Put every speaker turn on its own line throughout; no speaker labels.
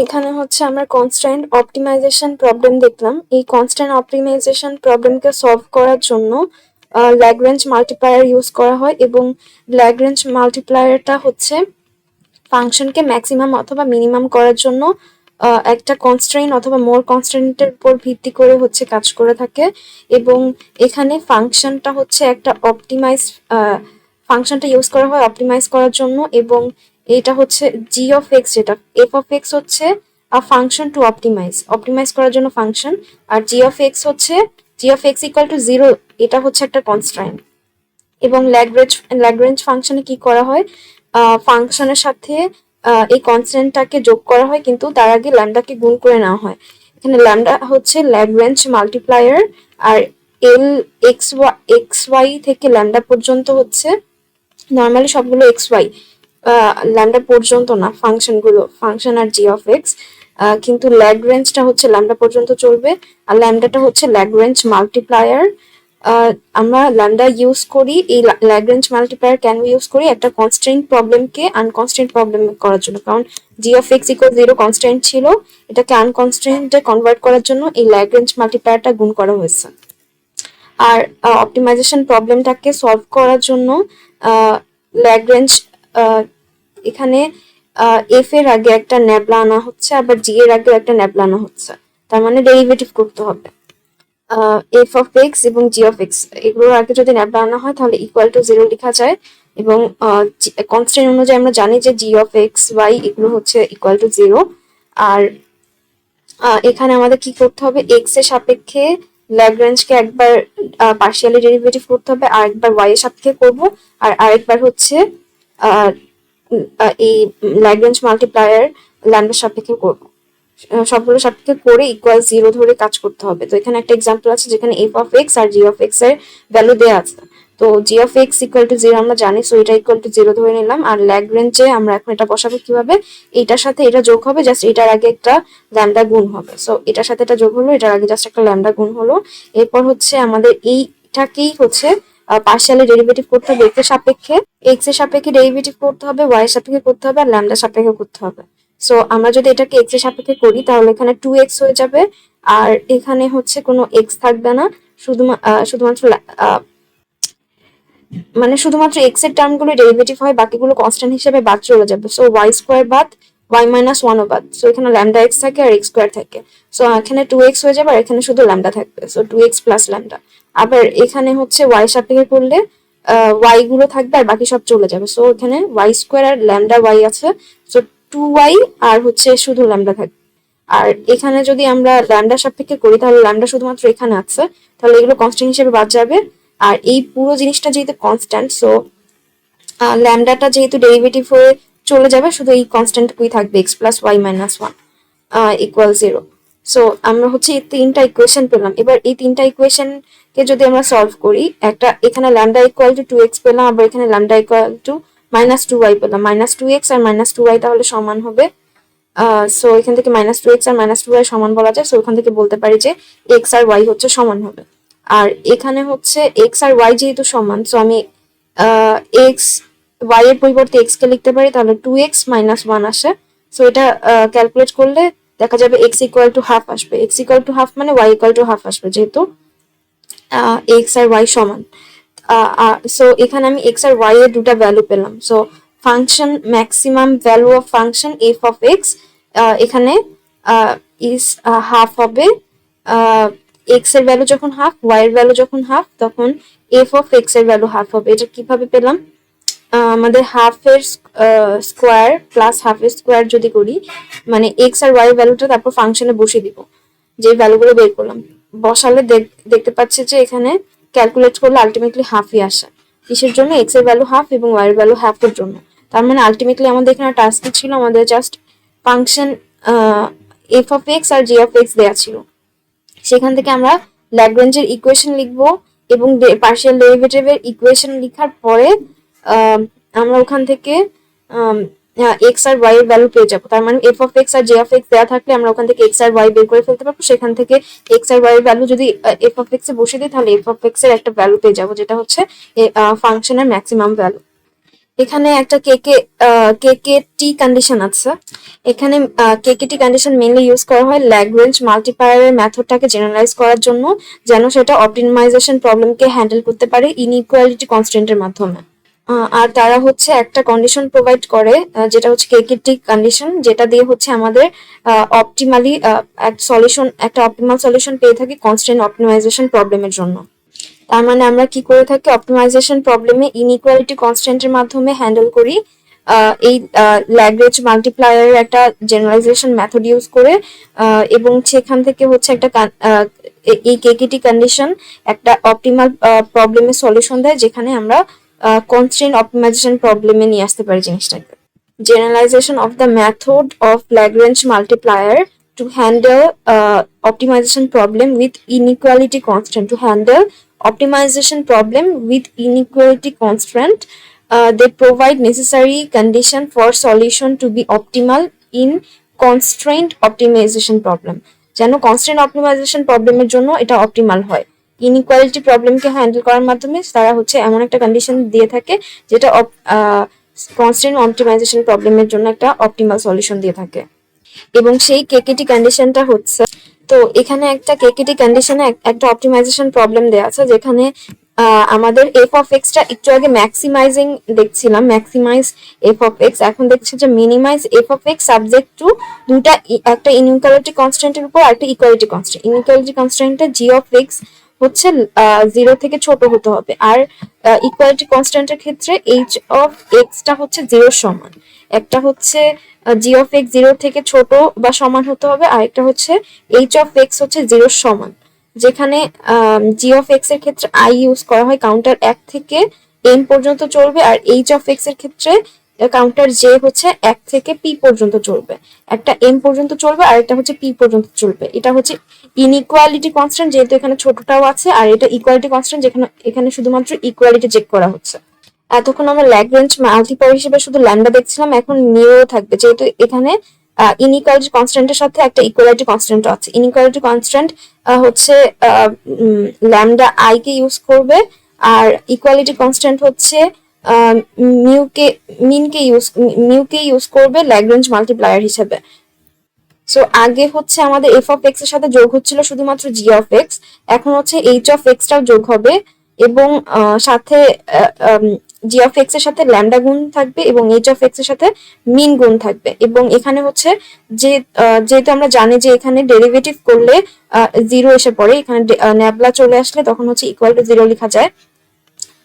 এখানে হচ্ছে আমরা কনস্ট্যান্ট অপটিমাইজেশন প্রবলেম দেখলাম। এই কনস্ট্যান্ট অপটিমাইজেশন প্রবলেমকে সলভ করার জন্য ল্যাগ্রেঞ্জ মাল্টিপ্লায়ার ইউজ করা হয়, এবং ল্যাগ্রেঞ্জ মাল্টিপ্লায়ারটা হচ্ছে ফাংশনকে ম্যাক্সিমাম অথবা মিনিমাম করার জন্য একটা কনস্ট্রেইন অথবা মোর কনস্ট্রেন্টের উপর ভিত্তি করে হচ্ছে কাজ করে থাকে। এবং এখানে ফাংশনটা হচ্ছে একটা ফাংশনটা ইউজ করা হয় অপটিমাইজ করার জন্য, এবং এটা হচ্ছে জি অফ এক্স, যেটা এফ অফ এক্স হচ্ছে ফাংশন টু অপটিমাইজ করার জন্য ফাংশন, আর জি অফ এক্স হচ্ছে g of x equal to 0, এটা হচ্ছে একটা কনস্ট্রেইন। এবং ল্যাগ্রেঞ্জ ফাংশনে কি করা হয়, ফাংশনের সাথে এই কনস্ট্যান্টটাকে যোগ করা হয়, কিন্তু তার আগে ল্যামডাকে গুণ করে নেওয়া হয়। এখানে ল্যামডা হচ্ছে ল্যাগ্রেঞ্জ মাল্টিপ্লায়ার, আর এল এক্স ওয়াই থেকে ল্যামডা পর্যন্ত হচ্ছে নর্মালি সবগুলো এক্স ওয়াই, ল্যামডা পর্যন্ত না ফাংশন আর জি অফ এক্স, কিন্তু ল্যাগ্রেঞ্জটা হচ্ছে ল্যামডা পর্যন্ত চলবে, আর ল্যামডাটা হচ্ছে ল্যাগ্রেঞ্জ মাল্টিপ্লায়ার। আমরা ল্যামডা ইউজ করি, এই ল্যাগ্রেঞ্জ মাল্টিপ্লায়ার কেন ইউজ করি, একটা কনস্ট্রেন্ট প্রবলেমকে আনকনস্ট্রেন্ট প্রবলেম করার জন্য, কারণ জি অফ এক্স ইকুয়াল 0 কনস্ট্রেন্ট ছিল, এটাকে আনকনস্ট্রেন্টে কনভার্ট করার জন্য এই ল্যাগ্রেঞ্জ মাল্টিপ্লায়ারটা গুণ করা হয়েছে। আর অপটিমাইজেশন প্রবলেমটাকে সলভ করার জন্য ল্যাগ্রেঞ্জ এখানে এফ এর আগে একটা ন্যাবলা আনা হচ্ছে, আবার জি এর আগে একটা ন্যাবলা আনা হচ্ছে, তার মানে ডেরিভেটিভ করতে হবে। এফ অফ এক্স এবং জি অফ এক্স এগুলোর আগে যদি ন্যাবলা আনা হয় তাহলে ইকুয়াল টু 0 লেখা যায়, এবং কনস্ট্যান্ট অনুযায়ী আমরা জানি যে জি অফ এক্স ওয়াই এগুলো হচ্ছে ইকুয়াল টু 0। আর এখানে আমাদের কি করতে হবে, এক্স এর সাপেক্ষে ল্যাগ্রেঞ্জকে একবার পার্শিয়ালি ডেরিভেটিভ করতে হবে, আর একবার ওয়াই এর সাপেক্ষে করব, আর আরেকবার হচ্ছে এই ল্যাগ্রেঞ্জ মাল্টিপ্লায়ার ল্যামডার সাপেক্ষে করব। সবগুলো সাপেক্ষে করে ইকুয়াল 0 ধরে কাজ করতে হবে। তো এখানে একটা এক্সাম্পল আছে যেখানে এফ অফ এক্স আর জি অফ এক্স এর ভ্যালু দেওয়া আছে। তো g of x equal to 0 আমরা জানি, সো এটা ইকুয়াল টু 0 ধরে নিলাম। আর ল্যাগ্রেঞ্জে আমরা এখন এটা বসাবো কিভাবে, এইটার সাথে এটা যোগ হবে, জাস্ট এটার আগে একটা ল্যামডা গুণ হবে। সো এটার সাথে এটা যোগ হলো, এটার আগে জাস্ট একটা ল্যামডা গুণ হলো। এরপর হচ্ছে আমাদের এইটাকেই হচ্ছে পার্শিয়ালি ডেরিভেটিভ করতে হবে এক্স এর সাপেক্ষে, এক্স এর সাপেক্ষে ডেরিভেটিভ করতে হবে, ওয়াই এর সাপেক্ষে করতে হবে, আর ল্যামডার সাপেক্ষে করতে হবে। সো আমরা যদি এটাকে এক্স এর সাপেক্ষে করি তাহলে এখানে 2x হয়ে যাবে, আর এখানে হচ্ছে কোনো এক্স থাকবে না, শুধুমাত্র মানে শুধুমাত্র এক্স এর টার্মগুলো ডেরিভেটিভ হয়, বাকিগুলো কনস্ট্যান্ট হিসেবে বাদ চলে যাবে। সো ওয়াই স্কোয়ার বাদ, ওয়াই মাইনাস ওয়ানও বাদ, সো এখানে ল্যামডা এক্স থাকে আর এক্স স্কোয়ার থাকে। সো এখানে 2x হয়ে যাবে, আর এখানে শুধু ল্যামডা থাকবে, সো 2x প্লাস ল্যামডা। আবার এখানে হচ্ছে ওয়াই সাপেক্ষে করলে ওয়াই গুলো থাকবে আর বাকি সব চলে যাবে। সো এখানে ওয়াই স্কোয়ার আর ল্যামডা ওয়াই আছে, সো 2y আর হচ্ছে শুধু ল্যামডা থাকবে। আর এখানে যদি আমরা ল্যামডা সাপেক্ষে করি তাহলে ল্যামডা শুধুমাত্র এখানে আছে, তাহলে এগুলো কনস্ট্যান্ট হিসেবে বাদ যাবে। আর এই পুরো জিনিসটা যেহেতু কনস্ট্যান্ট, সো ল্যামডাটা যেহেতু ডেরিভেটিভ হয়ে চলে যাবে, শুধু এই কনস্ট্যান্টটুকুই থাকবে, x plus y minus one equal 0। So আমরা হচ্ছে এই তিনটা ইকুয়েশন পেলাম। এবার এই তিনটা ইকুয়েশনকে যদি আমরা সলভ করি, একটা এখানে ল্যামডা ইকুয়াল টু 2x পেলাম, আবার এখানে ল্যামডা ইকুয়াল টু -2y পেলাম, -2x আর -2y তাহলে সমান হবে। সো এখান থেকে -2x আর -2y সমান বলা যায়, সো ওখান থেকে বলতে পারি যে x আর y হচ্ছে সমান হবে। আর এখানে হচ্ছে x আর y যেহেতু সমান, সো আমি x y এর পরিবর্তে x কে লিখতে পারি, তাহলে 2x মাইনাস 1 আসে। সো এটা ক্যালকুলেট করলে দেখা যাবে x ইকুয়াল টু হাফ আসবে, x ইকুয়াল টু হাফ মানে y ইকুয়াল টু হাফ আসবে, যেহেতু x আর y সমান। সো এখানে আমি x আর y এর দুটা ভ্যালু পেলাম। So function maximum value of function f of x এখানে ইজ হাফ হবে, এক্স এর ভ্যালু যখন হাফ, ওয়াই এর ভ্যালু যখন হাফ, তখন এফ অফ এক্স এর ভ্যালু হাফ হবে। এটা কিভাবে পেলাম, আমাদের হাফের স্কোয়ার প্লাস হাফের স্কোয়ার যদি করি, মানে এক্স আর ওয়াই এর ভ্যালুটা তারপর ফাংশনে বসিয়ে দিব, যে ভ্যালুগুলো বের করলাম বসালে দেখতে পাচ্ছি যে এখানে ক্যালকুলেট করলে আলটিমেটলি হাফই আসে। কিসের জন্য, এক্স এর ভ্যালু হাফ এবং ওয়াই এর ভ্যালু হাফের জন্য। তার মানে আলটিমেটলি আমাদের এখানে টাস্ক ছিল, আমাদের just function f of x আর জি অফ এক্স দেওয়া ছিল, সেখান থেকে আমরা ল্যাগ্রেঞ্জের ইকুয়েশন লিখবো, এবং পার্শিয়াল ডেরিভেটিভের ইকুয়েশন লেখার পরে আমরা ওখান থেকে এক্স আর ওয়াই এর ভ্যালু পেয়ে যাবো। তার মানে এফ অফ এক্স আর জে অফ এক্স দেওয়া থাকলে আমরা ওখান থেকে এক্স আর ওয়াই বের করে ফেলতে পারবো, সেখান থেকে এক্স আর ওয়াই এর ভ্যালু যদি এফ অফ এক্স এ বসে দিই তাহলে এফ অফ এক্স এর একটা ভ্যালু পেয়ে যাবো, যেটা হচ্ছে ফাংশনের ম্যাক্সিমাম ভ্যালু। এখানে একটা কেকেটি কন্ডিশন আছে। এখানে কেকেটি কন্ডিশন মেইনলি ইউজ করা হয় ল্যাগ্রেঞ্জ মাল্টিপ্লায়ারের মেথডটাকে জেনারেলাইজ করার জন্য, যেন সেটা অপটিমাইজেশন প্রবলেমকে হ্যান্ডেল করতে পারে ইনইকুয়ালিটি কনস্ট্রেন্টের মাধ্যমে। আর তারা হচ্ছে একটা কন্ডিশন প্রোভাইড করে, যেটা হচ্ছে কেকেটি কন্ডিশন, যেটা দিয়ে হচ্ছে আমাদের অপটিমালি একটা অপটিমাল সলিউশন পেয়ে থাকি কনস্ট্রেন্ট অপটিমাইজেশন প্রবলেমের জন্য। তার মানে আমরা কি করে থাকি, অপটিমাইজেশন প্রবলেমে ইনইকুয়ালিটি কনস্ট্যান্টের মাধ্যমে হ্যান্ডেল করি এই ল্যাগ্রেঞ্জ মাল্টিপ্লায়ারের একটা জেনারেলাইজেশন মেথড ইউজ করে, এবং সেখান থেকে হচ্ছে একটা এই কেকেটি কন্ডিশন একটা অপটিমাল প্রবলেমের সলিউশন দেয়, যেখানে আমরা কনস্ট্রেন্ট অপটিমাইজেশন প্রবলেমে নিয়ে আসতে পারি জিনিসটাকে। Generalization of the method of Lagrange multiplier to handle optimization problem with inequality constraint. To handle optimization problem with inequality constraint, they provide necessary condition for solution to be optimal in constraint optimization problem. যেন constraint optimisation প্রবলেমের জন্য এটা optimal হয়। Inequality প্রবলেমকে handle করার মাধ্যমে তারা হচ্ছে এমন একটা কন্ডিশন দিয়ে থাকে যেটা কনস্ট্রেন্ট অপটিমাইজেশন প্রবলেমের জন্য একটা অপটিমাল সলিউশন দিয়ে থাকে। এবং সেই কেকেটি কন্ডিশনটা হচ্ছে, তো এখানে একটা কেকেটি কন্ডিশনে একটা অপটিমাইজেশন প্রবলেম দেওয়া আছে, যেখানে আমাদের এফ অফ এক্সটা একটু আগে ম্যাক্সিমাইজিং দেখছিলাম, ম্যাক্সিমাইজ এফ অফ এক্স, এখন দেখছি যে minimize f of x subject to দুটা, একটা ইনইকুয়ালিটি কনস্ট্যান্টের উপর আর একটা ইকুয়ালিটি কনস্ট্যান্ট। ইনইকুয়ালিটি কনস্ট্যান্টটা জি অফ এক্স হচ্ছে 0 থেকে ছোট হতে হবে, আর ইকুয়ালিটি কনস্ট্যান্টের ক্ষেত্রে এইচ অফ এক্সটা হচ্ছে 0 সমান। একটা হচ্ছে জি অফ এক্স 0 থেকে ছোট বা সমান হতে হবে, আর একটা হচ্ছে এইচ অফ এক্স হচ্ছে 0 সমান। যেখানে জি অফ এক্স এর ক্ষেত্রে আই ইউজ করা হয়, কাউন্টার 1 থেকে এন পর্যন্ত চলবে, আর এইচ অফ এক্স এর ক্ষেত্রে কাউন্টার জে হচ্ছে 1 থেকে পি পর্যন্ত চলবে। একটা এম পর্যন্ত চলবে আর একটা হচ্ছে পি পর্যন্ত চলবে। এটা হচ্ছে ইনইকুয়ালিটি কনস্ট্যান্ট, যেহেতু এখানে ছোটটাও আছে, আর এটা ইকুয়ালিটি কনস্ট্যান্ট, যেখানে এখানে শুধুমাত্র ইকুয়ালিটি চেক করা হচ্ছে। এতক্ষণ আমরা ল্যাগ্রেঞ্জ মাল্টিপ্লায়ার হিসেবে শুধু ল্যামডা দেখছিলাম, এখন নিও থাকবে, যেহেতু এখানে ইনইকুয়ালিটি কনস্ট্যান্টের সাথে একটা ইকুয়ালিটি কনস্ট্যান্ট আছে। ইনইকুয়ালিটি কনস্ট্যান্ট হচ্ছে ল্যামডা আই কে ইউজ করবে, আর ইকুয়ালিটি কনস্ট্যান্ট হচ্ছে মিউকে ইউজ করবে ল্যাগ্রেঞ্জ মাল্টিপ্লায়ার হিসেবে। সো আগে হচ্ছে আমাদের এফ অফ এক্স এর সাথে যোগ হচ্ছিল শুধুমাত্র জি অফ এক্স, এখন হচ্ছে এইচ অফ এক্সটাও যোগ হবে, এবং সাথে জি অফ এক্স এর সাথে ল্যামডা গুণ থাকবে এবং এইচ অফ এক্স এর সাথে মিন গুণ থাকবে। এবং এখানে হচ্ছে যে যেহেতু আমরা জানি যে এখানে ডেরিভেটিভ করলে 0 এসে পড়ে, এখানে ন্যাবলা চলে আসলে তখন হচ্ছে ইকুয়াল টু 0 লেখা যায়।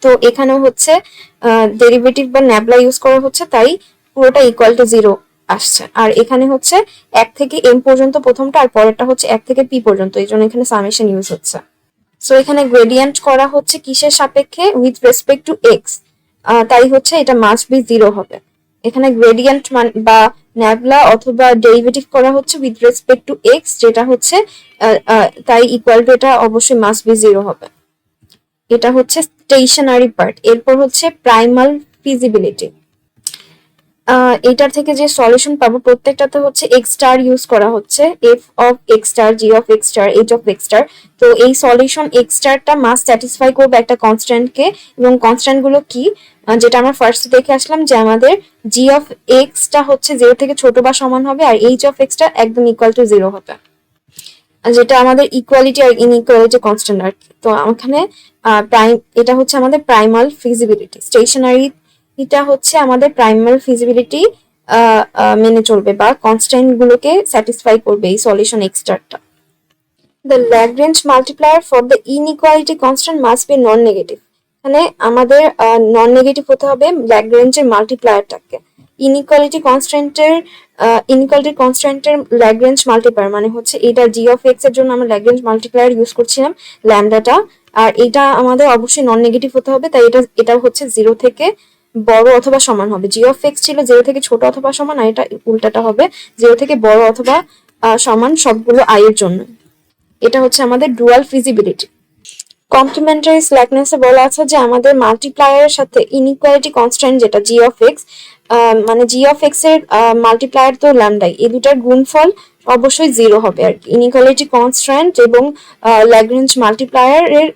তো এখানেও হচ্ছে ডেরিভেটিভ বা ন্যাবলা ইউজ করা হচ্ছে, তাই পুরোটা ইকুয়াল টু 0 আসছে। আর এখানে হচ্ছে 1 থেকে এম পর্যন্ত প্রথমটা, আর পরেরটা হচ্ছে 1 থেকে পি পর্যন্ত, এই জন্য এখানে সামেশন ইউজ হচ্ছে। সো এখানে গ্রেডিয়েন্ট করা হচ্ছে কিসের সাপেক্ষে, উইথ রেসপেক্ট টু এক্স, তাই হচ্ছে এটা মাস্ট বি 0 হবে। এখানে গ্রেডিয়েন্ট বা ন্যাবলা অথবা ডেরিভেটিভ করা হচ্ছে উইথ রেসপেক্ট টু এক্স, যেটা হচ্ছে তাই ইকুয়াল টু এটা অবশ্যই মাস্ট বি 0 হবে। এটা হচ্ছে স্টেশনারি পার্ট। এরপর হচ্ছে প্রাইমাল ফিজিবিলিটি। এটার থেকে যে সলিউশন পাবো প্রত্যেকটাতে হচ্ছে এক্স স্টার ইউজ করা হচ্ছে, F of x star, G of x star, H of x star. তো এই সলিউশন এক্স স্টারটা মাস্ট স্যাটিসফাই করবে একটা কনস্ট্যান্টকে, এবং কনস্ট্যান্ট গুলো কি, যেটা আমরা ফার্স্ট দেখে আসলাম যে আমাদের জি অফ এক্সটা হচ্ছে 0 থেকে ছোট বা সমান হবে, আর এইচ অফ এক্সটা একদম ইকুয়াল টু 0 হবে, যেটা আমাদের ইকুয়ালিটি আর ইনইকুয়ালিটি কনস্ট্যান্ট আর কি। তো এখানে এটা হচ্ছে আমাদের প্রাইমাল ফিজিবিলিটি। স্টেশনারি এটা হচ্ছে আমাদের প্রাইমাল ফিজিবিলিটি মেনে চলবে বা কনস্ট্যান্ট গুলোকে স্যাটিসফাই করবে এই সলিউশন এক্সটারটা। The Lagrange multiplier for the inequality constraint must be non negative. এখানে আমাদের নন নেগেটিভ হতে হবে ল্যাগ্রেঞ্জের মাল্টিপ্লায়ারটাকে। ইনইকুয়ালিটি কনস্ট্যান্টের ল্যাগ্রেঞ্জ মাল্টিপ্লায়ার মানে হচ্ছে এটা জি অফ এক্স এর জন্য আমরা ল্যাগ্রেঞ্জ মাল্টিপ্লায়ার ইউজ করছিলাম ল্যামডাটা, আর এটা আমাদের অবশ্যই নন নেগেটিভ হতে হবে, তাই এটা হচ্ছে 0 থেকে বড় অথবা সমান হবে। জি অফ এক্স ছিল 0 থেকে ছোট অথবা সমান, আর এটা উল্টাটা হবে 0 থেকে বড় অথবা সমান সবগুলো আই এর জন্য। এটা হচ্ছে আমাদের ডুয়াল ফিজিবিলিটি। কমপ্লিমেন্টারি স্ল্যাকনেসে বলা আছে যে আমাদের মাল্টিপ্লায়ারের সাথে ইনইকুয়ালিটি কনস্ট্যান্ট যেটা জি অফ এক্স, মানে জি অফ এক্স এর মাল্টিপ্লায়ার তো ল্যামডাই, এই দুটার গুণফল অবশ্যই 0 হবে আর কি। ইনইকুয়ালিটি কনস্ট্যান্ট এবং ল্যাগ্রেঞ্জ মাল্টিপ্লায়ার এর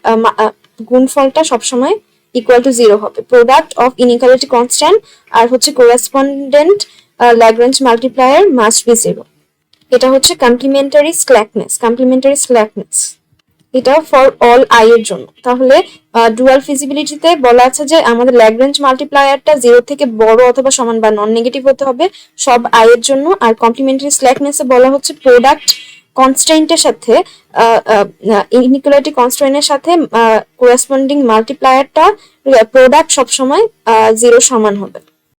গুণফলটা সবসময় ইকুয়াল টু 0 হবে। প্রোডাক্ট অফ ইনইকুয়ালিটি কনস্ট্যান্ট আর হচ্ছে কোরেসপন্ডেন্ট ল্যাগ্রেঞ্জ মাল্টিপ্লায়ার মাস্ট বি 0। এটা হচ্ছে কমপ্লিমেন্টারি স্ল্যাকনেস, এটা ফর অল আই এর জন্য। তাহলে ডুয়াল ফিজিবিলিটিতে বলা আছে যে আমাদের ল্যাগ্রেঞ্জ মাল্টিপ্লায়ারটা 0 থেকে বড় অথবা সমান বা নন নেগেটিভ হতে হবে সব আই এর জন্য। আর কমপ্লিমেন্টারি স্ল্যাকনেসে বলা হচ্ছে প্রোডাক্ট কনস্ট্যান্টের সাথে ইনইকুয়ালিটি কনস্ট্যান্টের সাথে কোরেসপন্ডিং মাল্টিপ্লায়ারটা প্রোডাক্ট সবসময় 0 সমান হবে।